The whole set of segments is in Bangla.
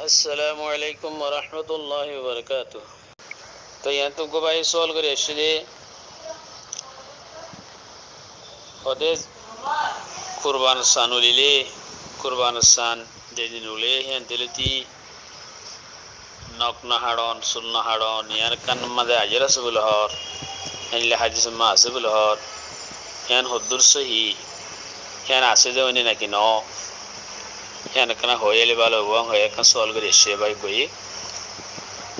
अस्सलामु अलैकुम वरहमतुल्लाहि वबरकातुह। तो यहाँ तुमको भाई सवाल करे इसलिए खुदे कुर्बान सानुलीले कुर्बान सान दे दिनुले हैं दिलती नक नहाड़न सुल नहाड़न यार कन मदे अजरा सबुलहर यान ले हदीस मा सबुलहर यान हुद्दुर सही यान आसे दे वनी ना कि नो यान कना होयले बालो हुआ होय कन सवाल करे इसलिए भाई कोई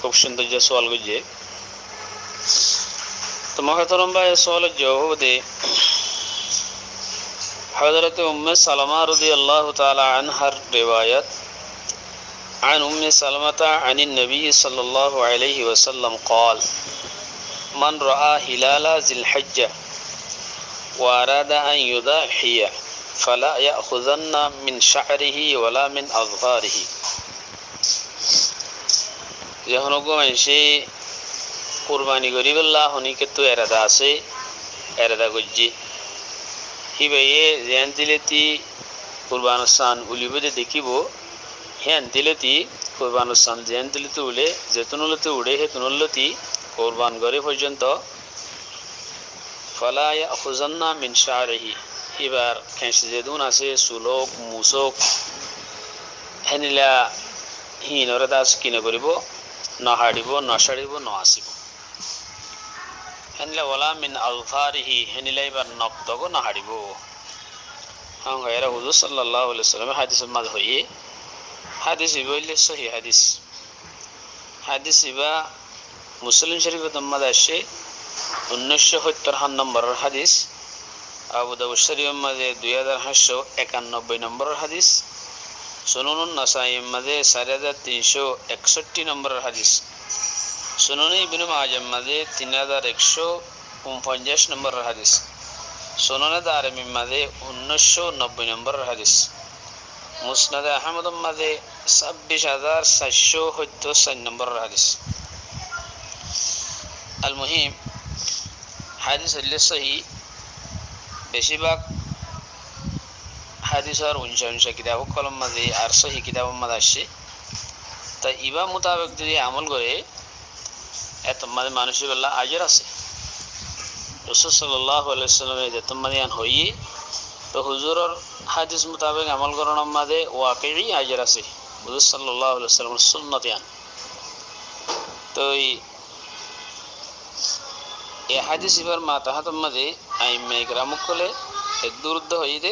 खूब सुंदर जो सवाल गुजे तो मोहतरम भाई सवाल जवाब दे हज़रत उम्मे सलमा रज़ियल्लाहु ताला अन्हा रिवायत عن أم سلمة عن النبي صلى الله عليه وسلم قال من رأى هلال ذي الحجة وأراد أن يضحي فلا يأخذن من شعره ولا من أظفاره যখনগো মানুষে কুরবানি করিবল্লাহ হনিকে তো এরাদা আছে এরাদা গজ্জি হিবাইয়ে জ্ঞান দিলেতি কুরবানস্থান উলিবদে দেখিব হ্যান দিলেতি কুরবানস্থান জ্ঞান দিলেতি উলে যেতুনলতি উড়ে হেতুনলতি কুরবান করে পর্যন্ত ফালা ইয়াখুজান্না মিন শারিহি এবার কেঁচে যেদুন আছে সুলোক মুসক হেনিলা হিনরে দাস কিনে করিব নহাড়িব নসাড়িব নআসিব হেনিলা ওয়ালা মিন আলফারিহি হেনিলা এবার নক্তগ নহাড়িব হাং গায়রা হুজুর সাল্লাল্লাহু আলাইহি ওয়াসাল্লাম হাদিস মাদ হইয়ে হাদিস ইবলে সহি হাদিস ইবা মুসলিম শরীফে দম্মাদ আসে 1970 নম্বরের হাদিস আবু দাউদ শরীফ মাদে 2891 নম্বরের হাদিস সুনানুন নাসাই মাদে 4361 নম্বরের হাদিস সুনান ইবনে মাজাহ মাদে 3149 নম্বরের হাদিস সুনান দারমি মাদে 1990 নম্বরের হাদিস মুসনাদ আহমদ মাদে 26474 নম্বরের হাদিস আল মুহিম হাদিস হলে সহি বেশিরভাগ হাদিস আর উনসা কিতাব কলম মাদে আর সহি কিতাব মাদে আসে তা ইবা মোতাবেক যদি আমল করে এত মানে মানুষের বেলা আজর আছে রাসূল সাল্লাল্লাহু আলাইহি ওয়াসাল্লামের যে তোমাদিয়ান হই তো হুজুরের হাদিস মোতাবেক আমল করার মাদে ওয়াকিই আজর আছে হুজুর সাল্লাল্লাহু আলাইহি ওয়াসাল্লামের সুন্নতিয়ান তো এই হাদিস ইবার মাতাহাত মাদে আইমে ইকরাম কলে একদুরুদ্ধ হইতে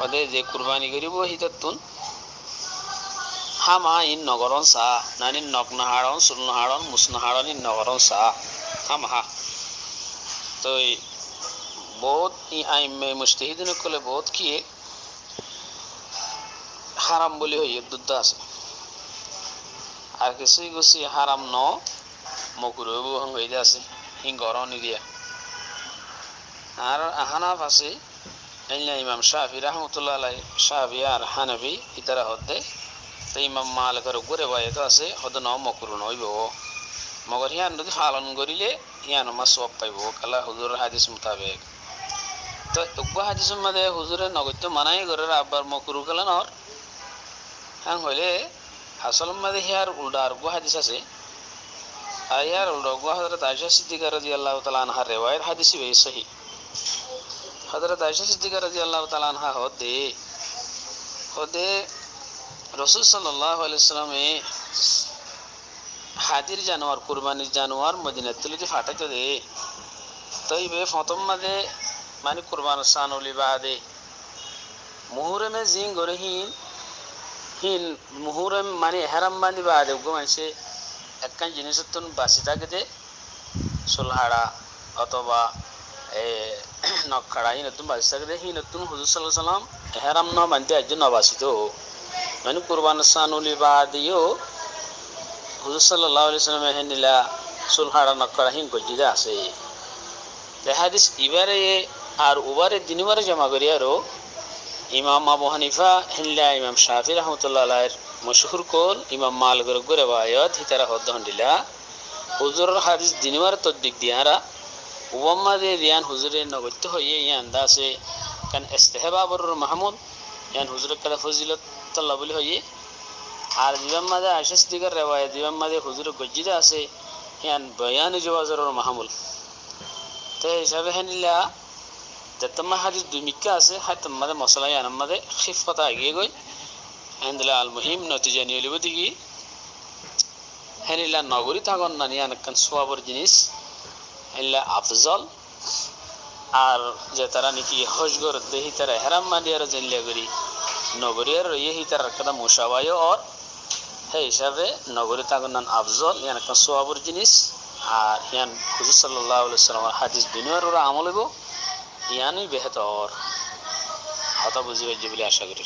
ওদের যে কুরবানি করিব হিতাতুন হামা ইন নগরন সা নানি নকনাহাড়ন সুলনাহাড়ন মুসনাহাড়ন ইন নগরন সা হামহা তো বহুত ই আইমে মুজতাহিদিন কলে বহুত কি হারাম বলি হইয়ে দুদ্ধ আছে আর কিছুই গুছি হারাম ন মকুরব হইতে আছে ই গরনি দিয়া আর হানাফ আছে ইমাম শাফি রহমতুল্লাহ আলাইহি শাফি আর হানাফি ইতারা হতে তো ইমাম মালিকের উপরে বাইত আছে হদ ন মকরু নইব মগর হিয়ান যদি পালন করিলে হিয়ান মা সওয়াব পাইব কালা হুজুরের হাদিস মোতাবেক তো উক্বা হাদিস মধ্যে হুজুরের নগত্য মানাই করে আবার মকরু কলা নর হ্যাঁ হইলে আসল মধ্যে হিয়ার উল্টা আর উক্বা হাদিস আছে আর হিয়ার উল্টা উক্বা হযরত আয়েশা সিদ্দিকা রাদিয়াল্লাহু তাআলা আনহা রিওয়ায়াত হাদিস বে সহি হযরত আয়েশা সিদ্দিকা রাদিয়াল্লাহু তাআলা আনহা হদে রাসূল সাল্লাল্লাহু আলাইহি ওয়াসাল্লামে হাদির জানোয়ার কুরবানির জানোয়ার মদিনা তুলিতে ফাটাতে দে তইবে প্রথম মাদে মানে কুরবান সানুলি বাদে মুহরমে জিং গরে হিন মুহরম মানে ইহরাম বাঁধি বাদে গো মানসে একখান জিনিসতুন বাসি থাকে দে সুলহাড়া অথবা নকখাড়া নতুন বাসি থাকে দে হি নতুন হুজুর সাল্লাল্লাহু আলাইহি ওয়াসাল্লাম ইহরাম ন বানতে আজ নবাসিত মানে কুরবান সানুলি বাদিও হুজুর সাল্লাল্লাহু আলাইহি ওয়াসাল্লাম হেনিলা সুলহাড়া নকখাড়া হিন গজিদা আছে তে হাদিস ইবারে আর উবারে দিনবারে জমা করি আরো ইমাম আবু হানিফা হিল্লা ইমাম শাফি রহমতুল্লাহ আলাইহির মশহুর কল ইমাম মালিকের রিওয়ায়াত হিতারা হদ্দহন্ডিলা হুজুরের হাদিস দিনবারে তদ্দিক দিয়ারা উম্মা দে দিয়ান হুজুরের নগত্য হইয়ে ইয়ান দাসে কান ইস্তিহবাবুর মাহমুদ ইয়ান হুজুরের কলা ফজিলত তাল্লা বলি হইয়ে আর দিবাম মাঝে আয়েশা সিদ্দিকার রিওয়ায়াত দিবাম মাঝে হুজুর গজ্জিদা আছে ইয়ান বয়ান জওয়াজুর মাহমুল তে হিসাবে হেনিলা যতমা হাদিস দুমিকা আছে হাতম মাঝে মশলা ইয়ান মাঝে খিফতা এগিয়ে গই হেনদিলা আল মুহিম নতিজা নিয়ে লিব দিগি হেনিলা নগরী থাকন না ইয়ান কান সোয়াবর জিনিস হেনিলা আফজল আর যে তারা নাকি হজগর দেহি তারা হেরাম মাদিয়ার জেনলিয়া করি নগরীর ইহি তার কাদা মুশাওয়ায় আর হে হিসাবে নগরী থাকন আফজল ইয়ান কান সোয়াবর জিনিস আর ইয়ান হুজুর সাল্লাল্লাহু আলাইহি ওয়াসাল্লামের হাদিস দুনিয়ার ওরা আমল হইব ইয়ানই বেহতর হতা বুঝিবে বলে আশা করি।